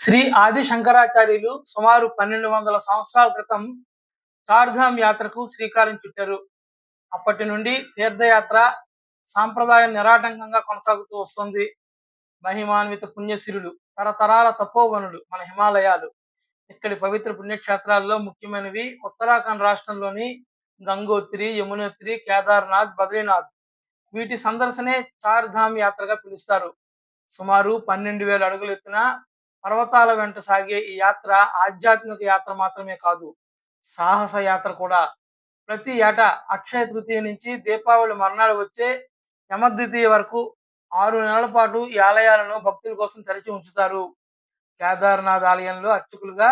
శ్రీ ఆది శంకరాచార్యులు సుమారు 1200 సంవత్సరాల క్రితం చార్ధామ్ యాత్రకు శ్రీకారం చుట్టారు. అప్పటి నుండి తీర్థయాత్ర సాంప్రదాయం నిరాటంకంగా కొనసాగుతూ వస్తుంది. మహిమాన్విత పుణ్యశ్రీలు, తరతరాల తపోవనులు మన హిమాలయాలు. ఇక్కడి పవిత్ర పుణ్యక్షేత్రాల్లో ముఖ్యమైనవి ఉత్తరాఖండ్ రాష్ట్రంలోని గంగోత్రి, యమునోత్రి, కేదార్నాథ్, బద్రీనాథ్. వీటి సందర్శనే చార్ధామ్ యాత్రగా పిలుస్తారు. సుమారు 12,000 అడుగులు ఎత్తున పర్వతాల వెంట సాగే ఈ యాత్ర ఆధ్యాత్మిక యాత్ర మాత్రమే కాదు, సాహస యాత్ర కూడా. ప్రతి ఏటా అక్షయ తృతీయ నుంచి దీపావళి మర్నాడు వచ్చే యమద్వితీయ వరకు 6 నెలల పాటు ఈ ఆలయాలను భక్తుల కోసం తెరిచి ఉంచుతారు. కేదార్నాథ్ ఆలయంలో అర్చకులుగా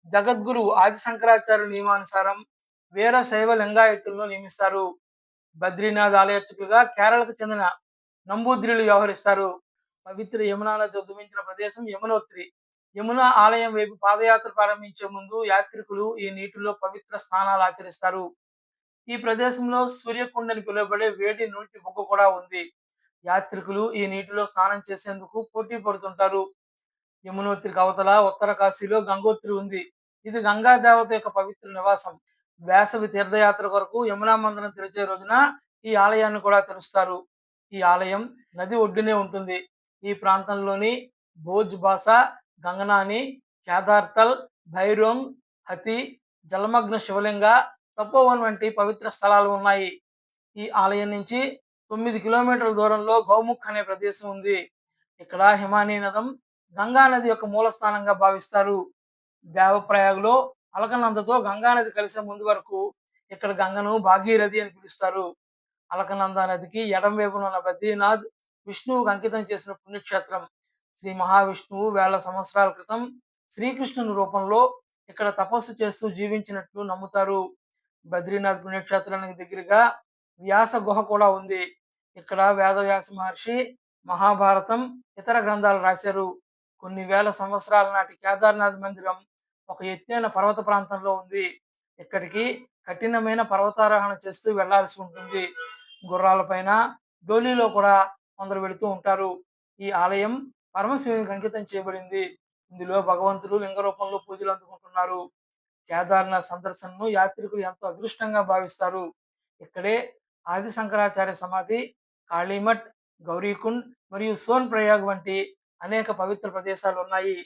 జగద్గురువు ఆది శంకరాచార్య నియమానుసారం వీరశైవ లింగాయతులను నియమిస్తారు. బద్రీనాథ్ ఆలయ అర్చకులుగా కేరళకు చెందిన నంబూద్రిలు వ్యవహరిస్తారు. పవిత్ర యమునా నది ఉద్భవించిన ప్రదేశం యమునోత్రి. యమునా ఆలయం వైపు పాదయాత్ర ప్రారంభించే ముందు యాత్రికులు ఈ నీటిలో పవిత్ర స్నానాలు ఆచరిస్తారు. ఈ ప్రదేశంలో సూర్యకుండ అని పిలువబడే వేడి నీటి బుగ్గ కూడా ఉంది. యాత్రికులు ఈ నీటిలో స్నానం చేసేందుకు పోటీ పడుతుంటారు. యమునోత్రికి అవతల ఉత్తర కాశీలో గంగోత్రి ఉంది. ఇది గంగా దేవత యొక్క పవిత్ర నివాసం. వేసవి తీర్థయాత్ర కొరకు యమునా మందిరం తెరిచే రోజున ఈ ఆలయాన్ని కూడా తెరుస్తారు. ఈ ఆలయం నది ఒడ్డునే ఉంటుంది. ఈ ప్రాంతంలోని భోజ్ బాసా, గంగనాని, కేదార్తల్, భైరోంగ్, హతి, జలమగ్న శివలింగ, తపోవన్ వంటి పవిత్ర స్థలాలు ఉన్నాయి. ఈ ఆలయం నుంచి 9 కిలోమీటర్ల దూరంలో గౌముఖ్ అనే ప్రదేశం ఉంది. ఇక్కడ హిమానీ నదం గంగా నది యొక్క మూల స్థానంగా భావిస్తారు. దేవప్రయాగ్లో అలకనందతో గంగా నది కలిసే ముందు వరకు ఇక్కడ గంగను భాగీరథి అని పిలుస్తారు. అలకనంద నదికి ఎడం వైపున ఉన్న బద్రీనాథ్ విష్ణువుకు అంకితం చేసిన పుణ్యక్షేత్రం. శ్రీ మహావిష్ణువు వేల సంవత్సరాల క్రితం శ్రీకృష్ణుని రూపంలో ఇక్కడ తపస్సు చేస్తూ జీవించినట్లు నమ్ముతారు. బద్రీనాథ్ పుణ్యక్షేత్రానికి దగ్గరగా వ్యాస గుహ కూడా ఉంది. ఇక్కడ వేదవ్యాస మహర్షి మహాభారతం, ఇతర గ్రంథాలు రాశారు. కొన్ని వేల సంవత్సరాల నాటి కేదార్నాథ్ మందిరం ఒక ఎత్తైన పర్వత ప్రాంతంలో ఉంది. ఇక్కడికి కఠినమైన పర్వతారోహణ చేస్తూ వెళ్లాల్సి ఉంటుంది. గుర్రాలపైన, డోలీలో కూడా కొందరు వెళుతూ ఉంటారు. ఈ ఆలయం పరమశివునికి అంకితం చేయబడింది. ఇందులో భగవంతుడు లింగ రూపంలో పూజలు అందుకుంటున్నారు. కేదార్నాథ్ సందర్శనను యాత్రికులు ఎంతో అదృష్టంగా భావిస్తారు. ఇక్కడే ఆది శంకరాచార్య సమాధి, కాళీమఠ్, గౌరీకుండ్ మరియు సోన్ ప్రయాగ్ వంటి అనేక పవిత్ర ప్రదేశాలు ఉన్నాయి.